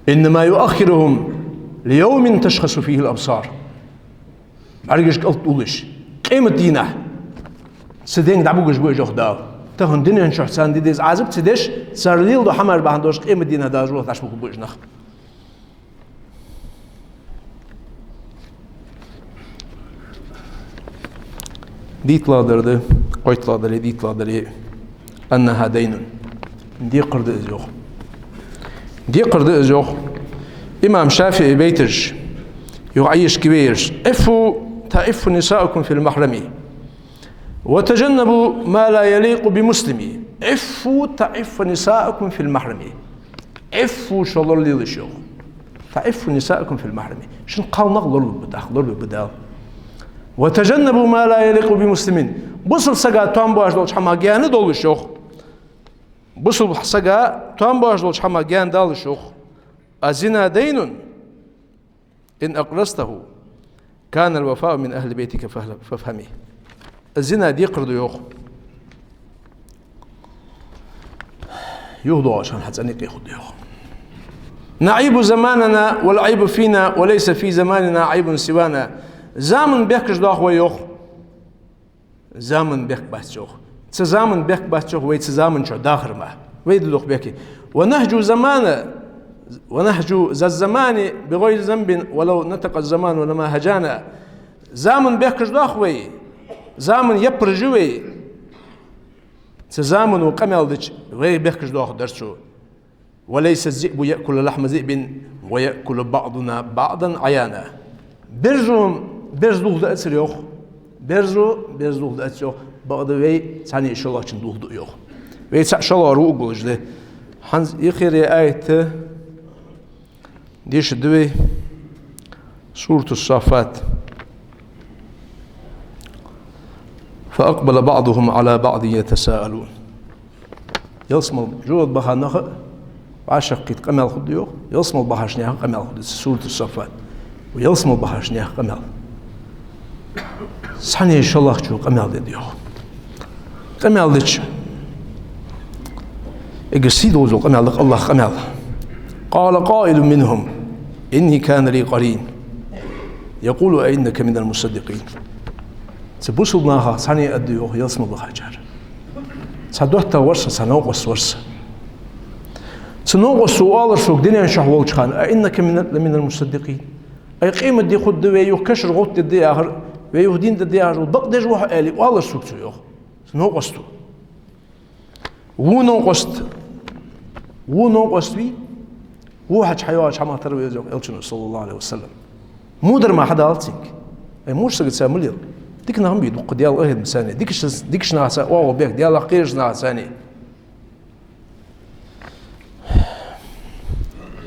إنما يؤخرهم ليوم تشخص فيه الأبصار عرقش قلت طولش قيمة دينه سدين دعبوش بوي جوخداو تهون دينه شخصان ديديز عازب تدش صار ليل دو حمر بهندوش قيمة دينه دا جوخ تشبك بوش نخ ديت لادرده قيت لادري ديت لادري أنها دين دي قرد إزيوخ دي قرد إزيوخ إمام شافعي بيتج يعيش كبير تعف نساءكم في المحرم وتجنبوا ما لا يليق بمسلم تعف نساءكم في المحرم شلر لي لشيوخ تعف نساءكم في المحرم شن قال نغلر بدال وتجنبوا ما لا يليق بمسلمين بصل سجا توامبواج دولش حما جان دولشوخ بصل سجا توامبواج دولش حما جان دولشوخ الزنا دين إن أقرصته كان الوفاء من أهل بيتك فافهميه الزنا دي قردو يوخ يهدو عشان حتسأنيك يخد يوخ نعيب زماننا والعيب فينا وليس في زماننا عيب سوانا زامن بيحكش داخ ويوخ زامن بيحك بحث شوخ تزامن بيحك بحث شوخ ويتزامن شو داخر ما ويدلوخ بيحكي ونهج ذا الزمان بغير ذنب ولو نطق الزمان ولما هجانا زامن بيحكش داخ وي زامن يبرجوي تزامن وقمل دش غير بيحكش داخ درسو وليس الذئب يأكل لحم ذئب ويأكل بعضنا بعضا عيانا برزلوخ دا أسر يوخ Berzu da çok bağda ve sani inşallah için doldu yok. Ve inşallah ruh buluşdu. Hans ihire ayette diş dve Suratu Safat. فأقبل بعضهم على بعض يتساءلون. يصمل جود بها نخ عشقت قمل خديو يصمل بها شنيها قمل خد سورة الصفات ويصمل بها شنيها قمل سني إن شاء الله شو قمل ديو قمل ديش إجسيد وزو قمل الله قمل قال قائل منهم إني كان لي قرين يقول أئنك من المصدقين سبوسلناها سني أديو يصمل بها جار سادوحتا ورسا سنوقس ورسا سنوقس سؤال رسوك دنيا شهوال شخان أئنك من المصدقين أي قيمة دي خد ويو كشر غوت دي آخر ويو دين دي آخر وبق ديج وحا آلي وآل رسوك سيوخ سنوقستو ونوقست بي وحاج حيوات حما تروي يزوك إلشنو صلى الله عليه وسلم مودر ما حدا ألتسينك أي موش ساقت سامليل ديك نهم بيدق ديال أهد مساني ديكش ناسا واو بيك ديال قيرش ناساني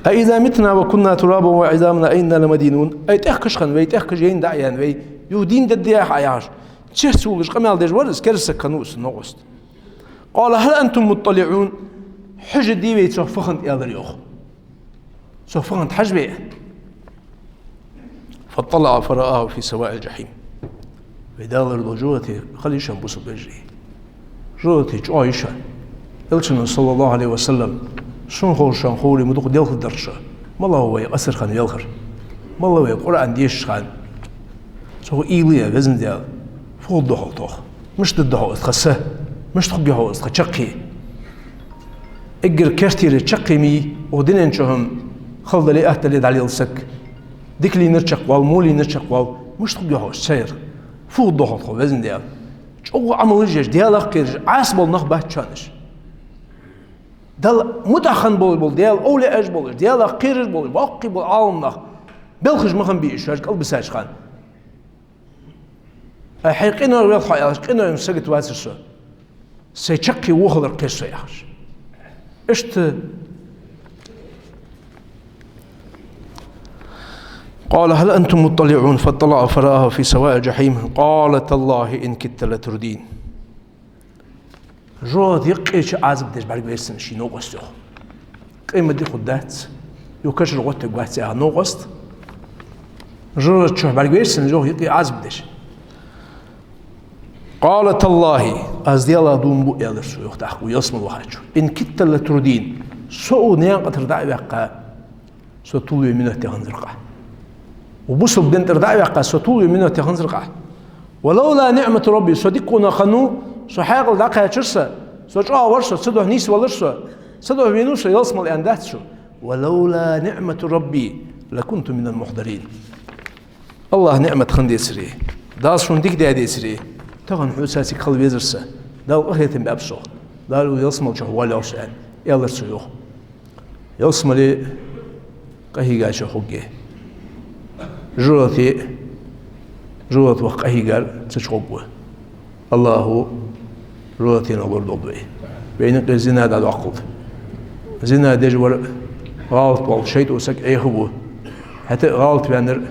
أإذا متنا وكنا ترابا وعظامنا أئنا لمدينون أي تحكش خن وي تحكش ين دعيان وي يودين ددياح عياش تشيح سولش قمال ديج ورس كرس كنوس نوست قال هل أنتم مطلعون حج دي وي تشوفخن يالر يوخ تشوفخن حجبي فاطلع فرآه في سواء الجحيم ويدالر جوتي خليشان بوسو بجري جوتي جايشان إلشن صلى الله عليه وسلم شن خوري مدوق ديال الدرشة ما الله هو يقصر خان يلخر ما الله هو القرآن ديش خان سو إيليا وزن ديال فوق الدهو توخ مش الدهو استخسه مش تخبيهو استخشقي اجر كرتير تشقي مي ودين شهم خلد لي أهتلي دالي السك ديك لي نرشق وال مولي نرشق وال مش تخبيهو سير فوق الدهو توخ وزن ديال شو عمل جيش ديال أخير عاصب النخبة تشانش دل متأخن بول ديال أولي أج بول ديال قيرج بول باقي بول عالمنا بلخج مخن بيش هاج قلب ساج خان حيقينا ويل خايل قينا يمسكت واسس سيشقي وخضر كيس ياخش اشت قال هل أنتم مطلعون فاطلع فرآه في سواء الجحيم قال تالله إن كدت لتردين جود يقيش عازب ديش بعد بيسن شي نوقست يخ قيمة دي خدات يوكش رغوت قوات ساعة نوقست جود شو بعد بيسن جو يقي عازب ديش قال تالله أزديالا دون بو يالر سو يخ تحقو يصمل وحاجو إن كدت لتردين سو نيان قطر دعي بقى سو طولي منه تغنزرقه وبصل بنت ردعي بقى سو طولي منه تغنزرقه ولولا نعمة ربي صديقنا خنو سو حاقل دقها تشرسه سو جاء ورسه صدق نيس ولرسه صدق بينوسه يصمل أنداتسه ولولا نعمة ربي لكنت من المحضرين الله نعمة خندي سري داس شون ديك دي سري تغن حساسي قلب يزرسه دال أخيتم بأبسه دالو يصمل شهوال يوشان يالرسه يوخ يصمل قهي قاشة خوكي جوتي وقهي قال تشغبوه الله روتين أقول ضبي بينك الزنا ده العقل زنا دجور غلط والشيء وسك أي هو حتى غلط بينر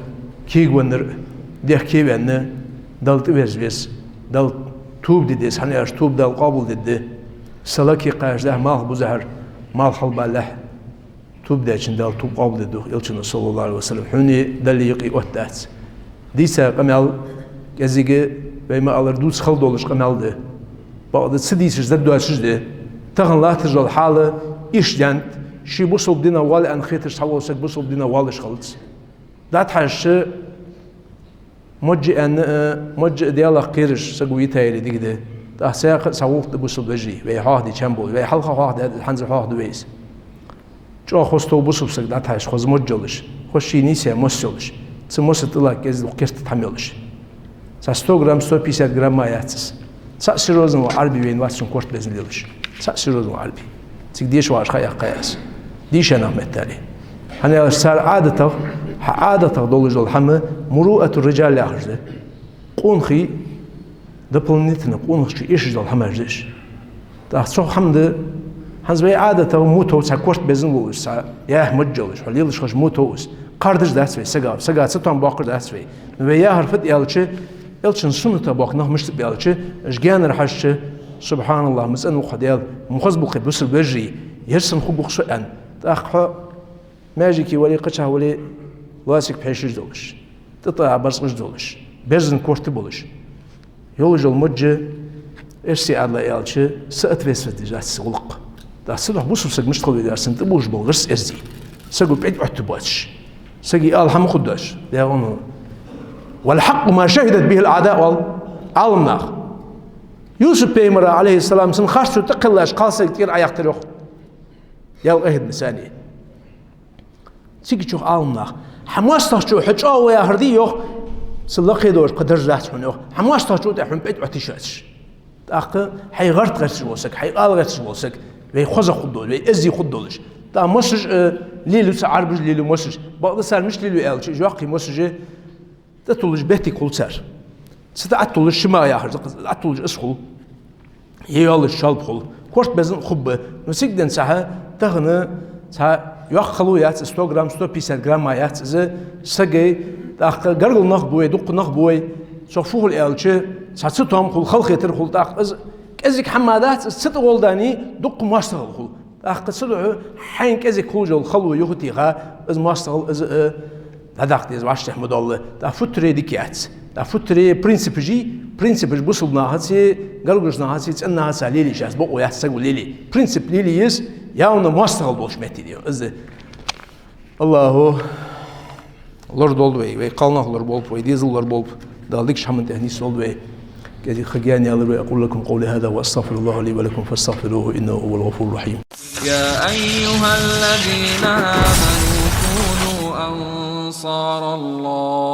كيج ونر ده كي بينه دلت بس دل توب ديس هني أش توب دل قابل دده سلكي قاش ده مال بزهر مال خلب له توب ده عشان دل توب قابل دده يلشنا صلى الله عليه وسلم حني دل يقي وقتات ديسا قمال جزيجة بما alır دوس خلد olmuş kanaldı. Bazı sidisiz de duasızdı. Tağın lahtırcal halı işlent. Şi bu sobdina vali an khitr sawsak bu sobdina vali şalts. Dat haşı mocci diyala qiriş sagwi tayri digde. Da sayaq sawuq bu sobji ve hadi çambol ve halqa hadi hanzı hadi veys. Çok hosto bu sobsak dat haş xoz mocjolish. Xoşi nise mosjolish. Tsmosatla kez qert tamyolish. 100 грамм, 150 грамм яцс. Са серьезно арби вен васун корт безнилиш. Са серьезно арби. Цик деш ваш хая қаяс. Дишан ахметтали. Хана сар عادته должен хама муруату риджал яхжды. Қунхи дополнительно قونش إيش جل هماجدش تأخذ حمد هنزوي عادة موتوس هكورت بزنوس ياه مجلش وليلش خش موتوس قاردش دستوي سجا ستون باقر دستوي ويا هرفت يالشة يالشن سنة تباق نه مش تبيالشة إشجان رحشة سبحان الله مسأن وخديال مخزبق بسر بجري يرسم خبق سؤال تأخذ ماجيكي ولي قشة ولي لاسك بحيش جدولش تطلع برز جدولش بزن كورت بولش يولج المجة إرسي على يالشة سأت فيسفت جات سولق دا سلوح بوسو سج مش تقول إذا سنت بوش بالغرس إزدي سجوا بعيد عتباتش سجي آل هم خداش ده والحق ما شهدت به الأعداء والعالم يوسف بيمر عليه السلام سن خاشتو تقلاش قاسي كتير عياق تروح يا أهد نساني تيجي تشوف عالم حماس تشوف حج ويا هردي يوخ سلقي دور قدر زات منه حماس تشوف تحن بعيد عتشاتش تأخذ حي غرت غرس وسك حي آل غرس وسك وي خوزا خدول وي ازي خدولش تا مسج ليلو سعربج ليلو مسج بعض سال مش ليلو الش جواقي مسج تطلج بيتي كل سر ستعطلج شما يا هرز عطلج اسخل يال الشالب خل كورت بزن خب نسيقدن ساعه تغنى ساعه يخلو يات 100 جرام 150 جرام يات ز سجي تاخ غرغل نخ بوي دق نخ بوي شوفوه الالش ساتسوتهم خل خلق يتر خل تاخ كزك حمادات ست ولداني دق ماشتغل خل أخ صلوا حين كزك خوجل خلو يهتيها إز ماشتغل إز هذاك إز واش تحمد الله تفتري ديكيات تفتري برينسيب بوصلنا هاتي قالوجنا هاتي تأنها ساليلي جاز بقوا يحسقوا ليلي برينسيب ليلي يس ياونا ماشتغل بوش متي ديو إز الله لورد أولوي ويقالنا لورد بولب ويديزل لورد بولب دالك شحمن تهنيس أولوي كذي خجاني الله أقول لكم قولي هذا وأستغفر الله لي ولكم فاستغفروه إنه هو الغفور الرحيم. يا أيها الذين آمنوا كونوا أنصار الله